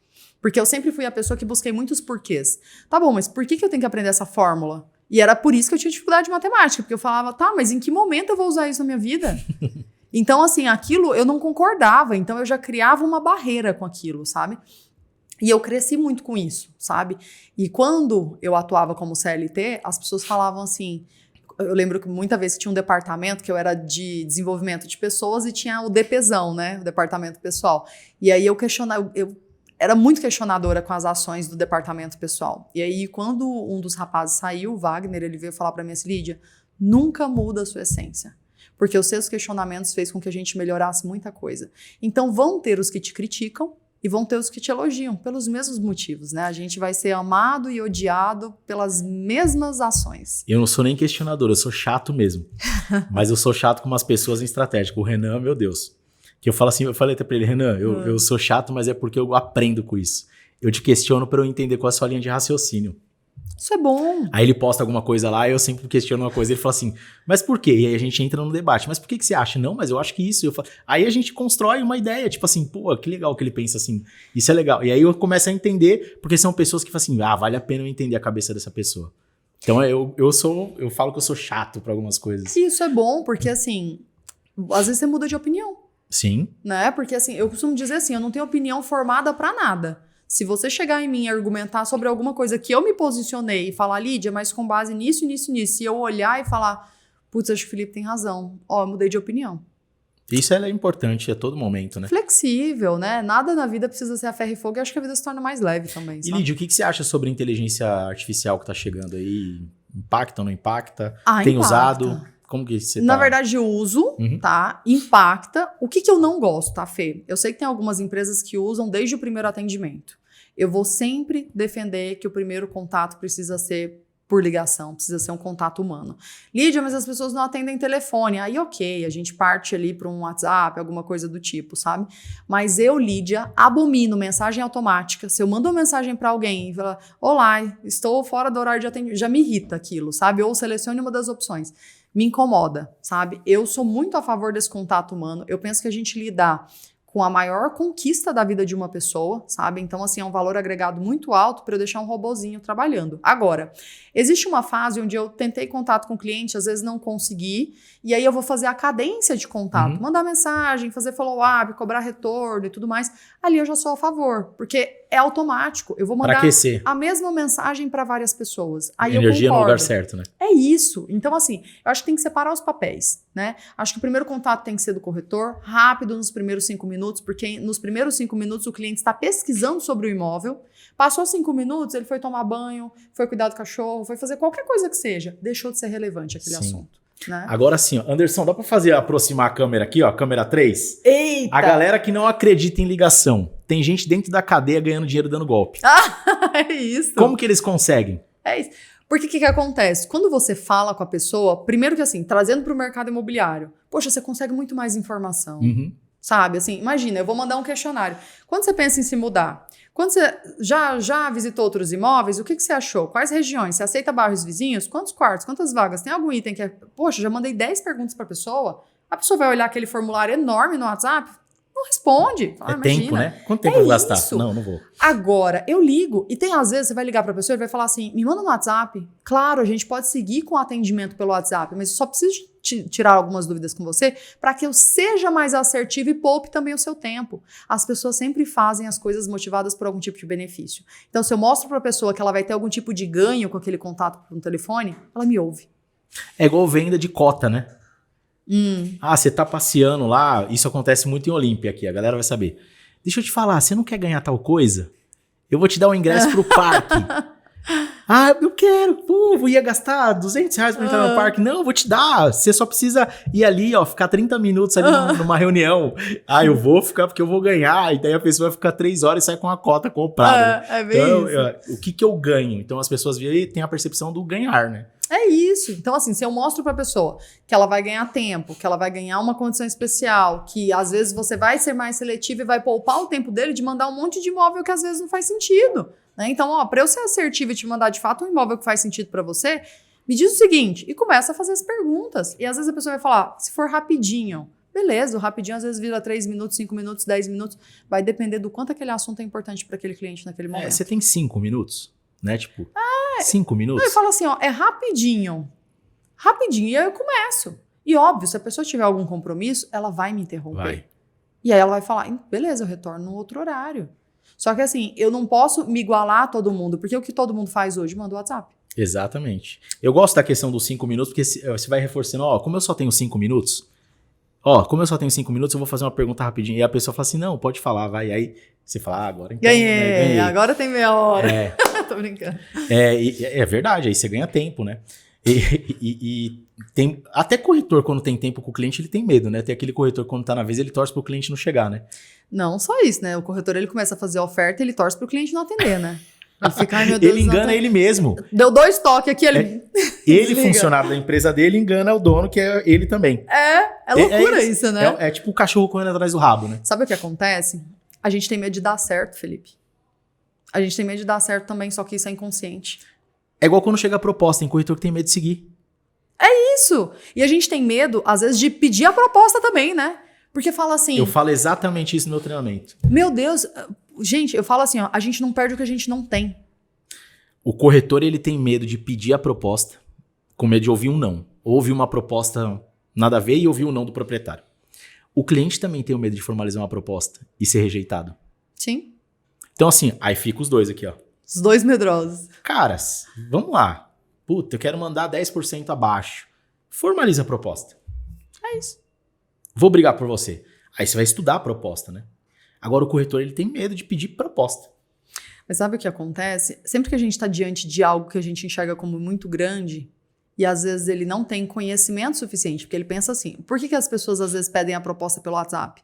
Porque eu sempre fui a pessoa que busquei muitos porquês. Tá bom, mas por que eu tenho que aprender essa fórmula? E era por isso que eu tinha dificuldade de matemática, porque eu falava, tá, mas em que momento eu vou usar isso na minha vida? Então, assim, aquilo eu não concordava, então eu já criava uma barreira com aquilo, sabe? E eu cresci muito com isso, sabe? E quando eu atuava como CLT, as pessoas falavam assim, eu lembro que muita vez tinha um departamento que eu era de desenvolvimento de pessoas e tinha o DPzão, né? O departamento pessoal. E aí eu questionava, eu era muito questionadora com as ações do departamento pessoal. E aí, quando um dos rapazes saiu, o Wagner, ele veio falar pra mim assim, Lídia, nunca muda a sua essência. Porque os seus questionamentos fez com que a gente melhorasse muita coisa. Então, vão ter os que te criticam e vão ter os que te elogiam, pelos mesmos motivos, né? A gente vai ser amado e odiado pelas mesmas ações. Eu não sou nem questionador, eu sou chato mesmo. Mas eu sou chato com umas pessoas em estratégia. O Renan, meu Deus. Que eu falo assim, eu falei até pra ele, Renan, eu sou chato, mas é porque eu aprendo com isso. Eu te questiono pra eu entender qual é a sua linha de raciocínio. Isso é bom. Aí ele posta alguma coisa lá, eu sempre questiono uma coisa, ele fala assim, mas por quê? E aí a gente entra no debate, mas por que você acha? Não, mas eu acho que isso. Aí a gente constrói uma ideia, tipo assim, pô, que legal que ele pensa assim, isso é legal. E aí eu começo a entender, porque são pessoas que falam assim, vale a pena eu entender a cabeça dessa pessoa. Então eu falo que eu sou chato pra algumas coisas. Isso é bom, porque assim, às vezes você muda de opinião. Sim. Né? Porque assim, eu costumo dizer assim, eu não tenho opinião formada pra nada. Se você chegar em mim e argumentar sobre alguma coisa que eu me posicionei e falar, Lídia, mas com base nisso, e eu olhar e falar, putz, acho que o Felipe tem razão. Ó, eu mudei de opinião. Isso é importante a todo momento, né? Flexível, né? Nada na vida precisa ser a ferro e fogo e acho que a vida se torna mais leve também. E Lídia, o que você acha sobre a inteligência artificial que tá chegando aí? Impacta ou não impacta? Tem impacta. Usado? Como que você Na verdade, eu uso, tá? Impacta. O que eu não gosto, tá, Fê? Eu sei que tem algumas empresas que usam desde o primeiro atendimento. Eu vou sempre defender que o primeiro contato precisa ser por ligação, precisa ser um contato humano. Lídia, mas as pessoas não atendem telefone. Aí, ok, a gente parte ali para um WhatsApp, alguma coisa do tipo, sabe? Mas eu, Lídia, abomino mensagem automática. Se eu mando uma mensagem para alguém e fala, olá, estou fora do horário de atendimento, já me irrita aquilo, sabe? Ou selecione uma das opções. Me incomoda, sabe? Eu sou muito a favor desse contato humano. Eu penso que a gente lidar com a maior conquista da vida de uma pessoa, sabe? Então, assim, é um valor agregado muito alto para eu deixar um robozinho trabalhando. Agora, existe uma fase onde eu tentei contato com o cliente, às vezes não consegui, e aí eu vou fazer a cadência de contato, mandar mensagem, fazer follow-up, cobrar retorno e tudo mais. Ali eu já sou a favor, porque é automático. Eu vou mandar a mesma mensagem para várias pessoas. Aí energia eu concordo. no lugar certo, né? É isso. Então, assim, eu acho que tem que separar os papéis, né? Acho que o primeiro contato tem que ser do corretor, rápido nos primeiros 5 minutos, porque nos primeiros 5 minutos o cliente está pesquisando sobre o imóvel. Passou 5 minutos, ele foi tomar banho, foi cuidar do cachorro, foi fazer qualquer coisa que seja. Deixou de ser relevante aquele assunto. Né? Agora sim, ó, Anderson, dá pra aproximar a câmera aqui, ó, câmera 3? Eita! A galera que não acredita em ligação. Tem gente dentro da cadeia ganhando dinheiro dando golpe. É isso. Como que eles conseguem? É isso. Porque o que acontece? Quando você fala com a pessoa, primeiro que assim, trazendo para o mercado imobiliário, poxa, você consegue muito mais informação. Sabe? Assim, imagina, eu vou mandar um questionário. Quando você pensa em se mudar, quando você já visitou outros imóveis, o que você achou? Quais regiões? Você aceita bairros vizinhos? Quantos quartos? Quantas vagas? Tem algum item que é... Poxa, já mandei 10 perguntas para a pessoa vai olhar aquele formulário enorme no WhatsApp, não responde. Tempo, né? Quanto tempo eu vou gastar? Isso. Não vou. Agora, eu ligo e tem às vezes, você vai ligar para a pessoa e vai falar assim, me manda no WhatsApp. Claro, a gente pode seguir com o atendimento pelo WhatsApp, mas eu só preciso tirar algumas dúvidas com você para que eu seja mais assertivo e poupe também o seu tempo. As pessoas sempre fazem as coisas motivadas por algum tipo de benefício. Então, se eu mostro para a pessoa que ela vai ter algum tipo de ganho com aquele contato no telefone, ela me ouve. É igual venda de cota, né? Você tá passeando lá, isso acontece muito em Olímpia aqui, a galera vai saber. Deixa eu te falar, você não quer ganhar tal coisa? Eu vou te dar um ingresso pro parque. Ah, eu quero, pô, eu ia gastar R$200 pra entrar no parque. Não, eu vou te dar. Você só precisa ir ali, ó, ficar 30 minutos ali numa reunião. Ah, eu vou ficar porque eu vou ganhar. E daí a pessoa vai ficar 3 horas e sai com a cota comprada. É bem então, isso. o que eu ganho? Então as pessoas veem e têm a percepção do ganhar, né? É isso. Então, assim, se eu mostro pra pessoa que ela vai ganhar tempo, que ela vai ganhar uma condição especial, que às vezes você vai ser mais seletivo e vai poupar o tempo dele de mandar um monte de imóvel que às vezes não faz sentido. Né? Então, ó, pra eu ser assertiva e te mandar de fato um imóvel que faz sentido pra você, me diz o seguinte, e começa a fazer as perguntas. E às vezes a pessoa vai falar, se for rapidinho, beleza, o rapidinho às vezes vira 3 minutos, 5 minutos, 10 minutos, vai depender do quanto aquele assunto é importante para aquele cliente naquele momento. Você tem 5 minutos, né? Tipo, 5 minutos? Eu falo assim, ó, é rapidinho. Rapidinho, e aí eu começo. E óbvio, se a pessoa tiver algum compromisso, ela vai me interromper. Vai. E aí ela vai falar, beleza, eu retorno no outro horário. Só que assim, eu não posso me igualar a todo mundo, porque o que todo mundo faz hoje? Manda o WhatsApp. Exatamente. Eu gosto da questão dos 5 minutos, porque você vai reforçando, ó, como eu só tenho 5 minutos, eu vou fazer uma pergunta rapidinho. E a pessoa fala assim, não, pode falar, vai. Aí você fala, agora então. Ganhei, né, agora tem meia hora. É. Tô brincando. É verdade, aí você ganha tempo, né? E tem até corretor, quando tem tempo com o cliente, ele tem medo, né? Tem aquele corretor, quando tá na vez, ele torce pro cliente não chegar, né? Não só isso, né? O corretor, ele começa a fazer a oferta e ele torce pro cliente não atender, né? Ele fica, ai meu Deus. Ele engana ele mesmo. Deu 2 toques aqui, ele... Ele, funcionário da empresa dele, engana o dono, que é ele também. É loucura isso, né? É tipo o cachorro correndo atrás do rabo, né? Sabe o que acontece? A gente tem medo de dar certo, Felipe. A gente tem medo de dar certo também, só que isso é inconsciente. É igual quando chega a proposta, tem corretor que tem medo de seguir. Isso! E a gente tem medo, às vezes, de pedir a proposta também, né? Porque fala assim... Eu falo exatamente isso no meu treinamento. Meu Deus, gente, eu falo assim, ó, a gente não perde o que a gente não tem. O corretor, ele tem medo de pedir a proposta, com medo de ouvir um não. Ou ouvir uma proposta nada a ver e ouvir um não do proprietário. O cliente também tem o medo de formalizar uma proposta e ser rejeitado. Sim. Então assim, aí fica os dois aqui, ó. Os dois medrosos. Caras, vamos lá. Puta, eu quero mandar 10% abaixo. Formaliza a proposta. É isso. Vou brigar por você. Aí você vai estudar a proposta, né? Agora o corretor, ele tem medo de pedir proposta. Mas sabe o que acontece? Sempre que a gente está diante de algo que a gente enxerga como muito grande, e às vezes ele não tem conhecimento suficiente, porque ele pensa assim, por que as pessoas às vezes pedem a proposta pelo WhatsApp?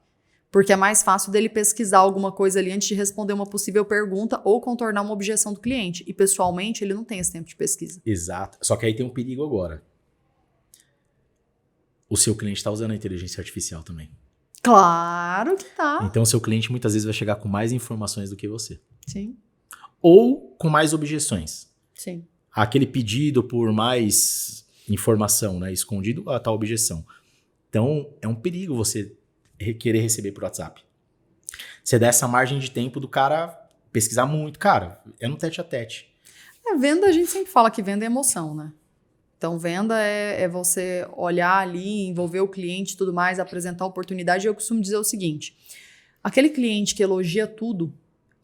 Porque é mais fácil dele pesquisar alguma coisa ali antes de responder uma possível pergunta ou contornar uma objeção do cliente. E pessoalmente ele não tem esse tempo de pesquisa. Exato. Só que aí tem um perigo agora. O seu cliente está usando a inteligência artificial também. Claro que tá. Então o seu cliente muitas vezes vai chegar com mais informações do que você. Sim. Ou com mais objeções. Sim. Aquele pedido por mais informação, né? Escondido a tal objeção. Então é um perigo você querer receber por WhatsApp. Você dá essa margem de tempo do cara pesquisar muito. Cara, é no tete a tete. Venda, a gente sempre fala que venda é emoção, né? Então, venda é você olhar ali, envolver o cliente e tudo mais, apresentar a oportunidade. E eu costumo dizer o seguinte, aquele cliente que elogia tudo,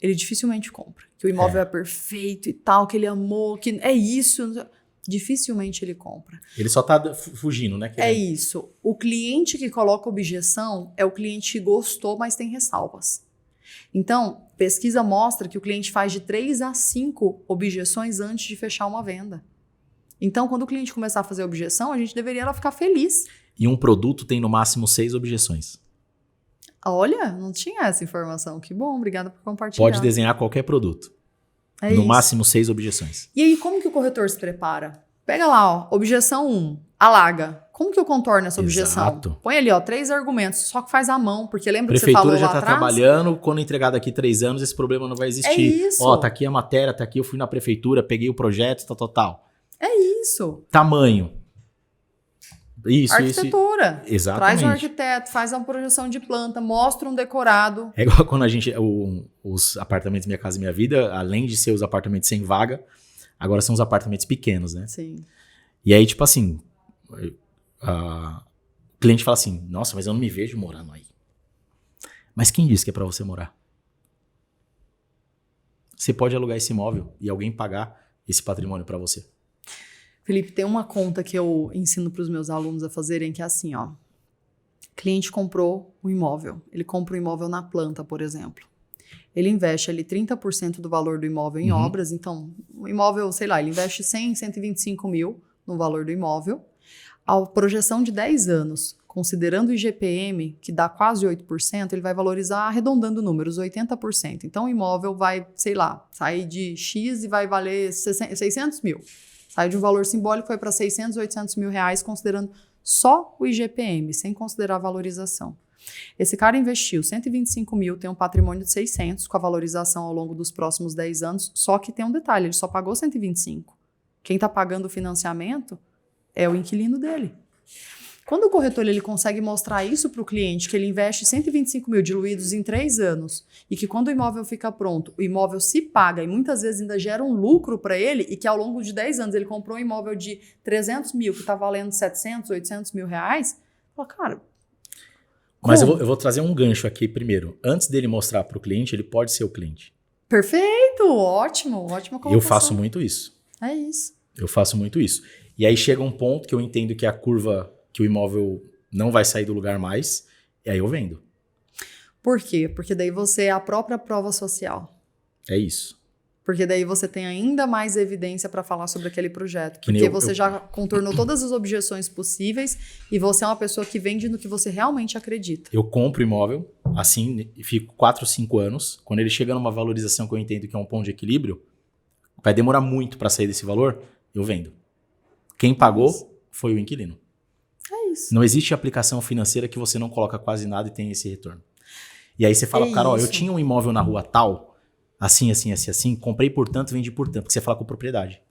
ele dificilmente compra. Que o imóvel é perfeito e tal, que ele amou, que é isso. Dificilmente ele compra. Ele só tá fugindo, né? É isso. O cliente que coloca objeção é o cliente que gostou, mas tem ressalvas. Então, pesquisa mostra que o cliente faz de 3 a 5 objeções antes de fechar uma venda. Então, quando o cliente começar a fazer objeção, a gente deveria ficar feliz. E um produto tem no máximo 6 objeções. Olha, não tinha essa informação. Que bom, obrigada por compartilhar. Pode desenhar qualquer produto. É no isso. máximo 6 objeções. E aí, como que o corretor se prepara? Pega lá, ó, objeção 1, alaga. Como que eu contorno essa objeção? Exato. Põe ali, ó, 3 argumentos, só que faz à mão, porque lembra que você falou Prefeitura lá já tá atrás? trabalhando, quando entregar daqui 3 anos, esse problema não vai existir. É isso. Ó, tá aqui a matéria, tá aqui, eu fui na prefeitura, peguei o projeto, tal. É isso. Tamanho. Isso. Arquitetura. Exatamente. Traz um arquiteto, faz uma projeção de planta, mostra um decorado. É igual quando a gente, os apartamentos Minha Casa Minha Vida, além de ser os apartamentos sem vaga, agora são os apartamentos pequenos, né? Sim. E aí, tipo assim, o cliente fala assim, nossa, mas eu não me vejo morando aí. Mas quem disse que é pra você morar? Você pode alugar esse imóvel e alguém pagar esse patrimônio pra você. Felipe, tem uma conta que eu ensino para os meus alunos a fazerem que é assim, ó. Cliente comprou um imóvel. Ele compra um imóvel na planta, por exemplo. ele investe ali 30% do valor do imóvel em obras. Então, o imóvel, sei lá, ele investe 100, 125 mil no valor do imóvel. A projeção de 10 anos, considerando o IGPM, que dá quase 8%, ele vai valorizar, arredondando números, 80%. Então, o imóvel vai, sei lá, sair de X e vai valer 600 mil. Sai de um valor simbólico, foi para 600, 800 mil reais, considerando só o IGPM, sem considerar a valorização. Esse cara investiu 125 mil, tem um patrimônio de 600, com a valorização ao longo dos próximos 10 anos, só que tem um detalhe, ele só pagou 125. Quem está pagando o financiamento é o inquilino dele. Quando o corretor ele consegue mostrar isso para o cliente, que ele investe 125 mil diluídos em 3 anos, e que quando o imóvel fica pronto, o imóvel se paga e muitas vezes ainda gera um lucro para ele, e que ao longo de 10 anos ele comprou um imóvel de 300 mil, que está valendo 700, 800 mil reais, fala, cara... Mas eu vou trazer um gancho aqui primeiro. Antes dele mostrar para o cliente, ele pode ser o cliente. Perfeito, ótimo, ótima colocação. Eu faço muito isso. É isso. Eu faço muito isso. E aí chega um ponto que eu entendo que a curva, que o imóvel não vai sair do lugar mais, e aí eu vendo. Por quê? Porque daí você é a própria prova social. É isso. Porque daí você tem ainda mais evidência para falar sobre aquele projeto. Porque você já contornou todas as objeções possíveis e você é uma pessoa que vende no que você realmente acredita. Eu compro imóvel, assim, e fico 4 ou 5 anos. Quando ele chega numa valorização que eu entendo que é um ponto de equilíbrio, vai demorar muito para sair desse valor, eu vendo. Quem pagou foi o inquilino. É isso. Não existe aplicação financeira que você não coloca quase nada e tem esse retorno. E aí você fala, cara, ó, eu tinha um imóvel na rua tal, assim, comprei por tanto, vendi por tanto, porque você fala com propriedade.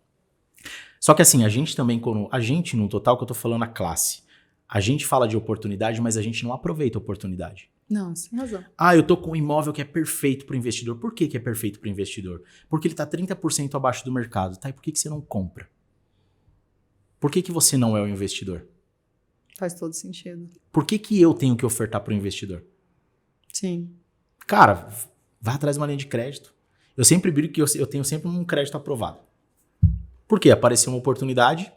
Só que assim, a gente também, a gente no total, que eu tô falando a classe, a gente fala de oportunidade, mas a gente não aproveita a oportunidade. Não, sem razão. Ah, eu tô com um imóvel que é perfeito para o investidor. Por que é perfeito para o investidor? Porque ele tá 30% abaixo do mercado. Tá, e por que você não compra? Por que você não é o investidor? Faz todo sentido. Por que eu tenho que ofertar para o investidor? Sim. Cara, vá atrás de uma linha de crédito. Eu sempre brinco que eu tenho sempre um crédito aprovado. Por quê? Apareceu uma oportunidade.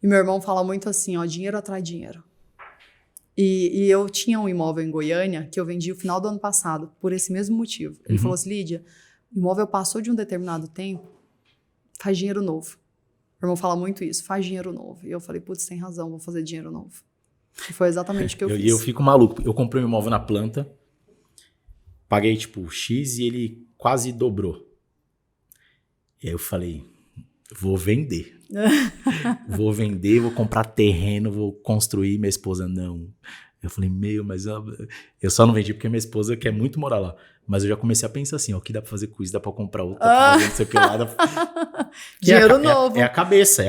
E meu irmão fala muito assim, ó, dinheiro atrai dinheiro. E eu tinha um imóvel em Goiânia que eu vendi no final do ano passado, por esse mesmo motivo. Ele falou assim, Lídia, o imóvel passou de um determinado tempo, faz dinheiro novo. Meu irmão fala muito isso, faz dinheiro novo. E eu falei, putz, tem razão, vou fazer dinheiro novo. E foi exatamente o que eu fiz. E eu fico maluco. Eu comprei um imóvel na planta, paguei tipo X e ele quase dobrou. E aí eu falei, vou vender. Vou comprar terreno, vou construir. Minha esposa, não. Eu falei, mas eu só não vendi porque minha esposa quer muito morar lá. Mas eu já comecei a pensar assim, ó, o que dá pra fazer com isso? Dá pra comprar outro, dá pra fazer não sei o que lá. Dinheiro novo. É a cabeça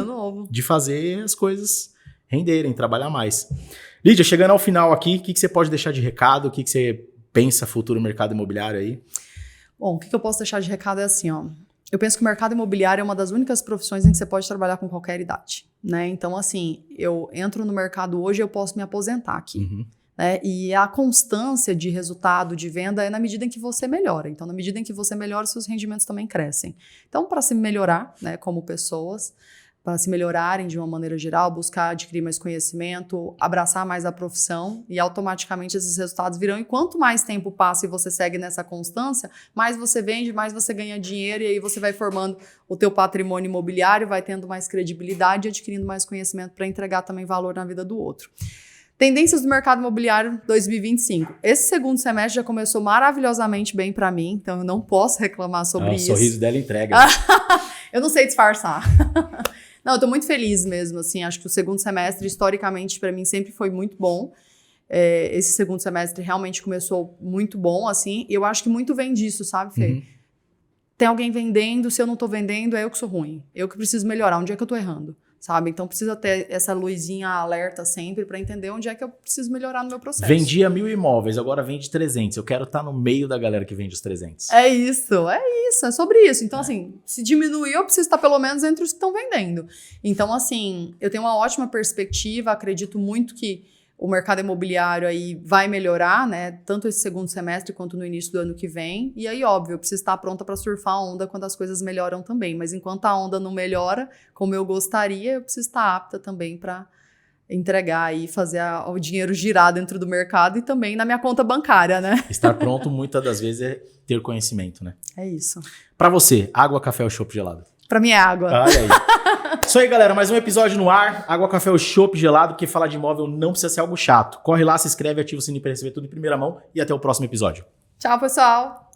novo. De fazer as coisas renderem, trabalhar mais. Lídia, chegando ao final aqui, o que você pode deixar de recado? O que você pensa futuro mercado imobiliário aí? Bom, o que eu posso deixar de recado é assim, ó. Eu penso que o mercado imobiliário é uma das únicas profissões em que você pode trabalhar com qualquer idade, né? Então, assim, eu entro no mercado hoje e eu posso me aposentar aqui, né? E a constância de resultado, de venda, é na medida em que você melhora. Então, na medida em que você melhora, seus rendimentos também crescem. Então, para se melhorar, né, como pessoas, para se melhorarem de uma maneira geral, buscar adquirir mais conhecimento, abraçar mais a profissão e automaticamente esses resultados virão. E quanto mais tempo passa e você segue nessa constância, mais você vende, mais você ganha dinheiro e aí você vai formando o teu patrimônio imobiliário, vai tendo mais credibilidade e adquirindo mais conhecimento para entregar também valor na vida do outro. Tendências do mercado imobiliário 2025. Esse segundo semestre já começou maravilhosamente bem para mim, então eu não posso reclamar sobre isso. O sorriso dela entrega. Eu não sei disfarçar. Não, eu tô muito feliz mesmo, assim, acho que o segundo semestre, historicamente, para mim, sempre foi muito bom. Esse segundo semestre realmente começou muito bom, assim, e eu acho que muito vem disso, sabe, Fê? Tem alguém vendendo, se eu não tô vendendo, é eu que sou ruim. Eu que preciso melhorar, onde é que eu tô errando, sabe? Então, precisa ter essa luzinha alerta sempre para entender onde é que eu preciso melhorar no meu processo. Vendia 1.000 imóveis, agora vende 300. Eu quero estar no meio da galera que vende os 300. É isso, é sobre isso. Então, assim, se diminuir, eu preciso estar pelo menos entre os que estão vendendo. Então, assim, eu tenho uma ótima perspectiva, acredito muito que o mercado imobiliário aí vai melhorar, né? Tanto esse segundo semestre quanto no início do ano que vem. E aí, óbvio, eu preciso estar pronta para surfar a onda quando as coisas melhoram também. Mas enquanto a onda não melhora como eu gostaria, eu preciso estar apta também para entregar e fazer o dinheiro girar dentro do mercado e também na minha conta bancária, né? Estar pronto, muitas das vezes, é ter conhecimento, né? É isso. Pra você, água, café ou chopp gelado? Pra mim é água. Olha aí. Isso aí, galera. Mais um episódio no ar. Água, café ou chopp gelado, porque falar de imóvel não precisa ser algo chato. Corre lá, se inscreve, ativa o sininho para receber tudo em primeira mão e até o próximo episódio. Tchau, pessoal!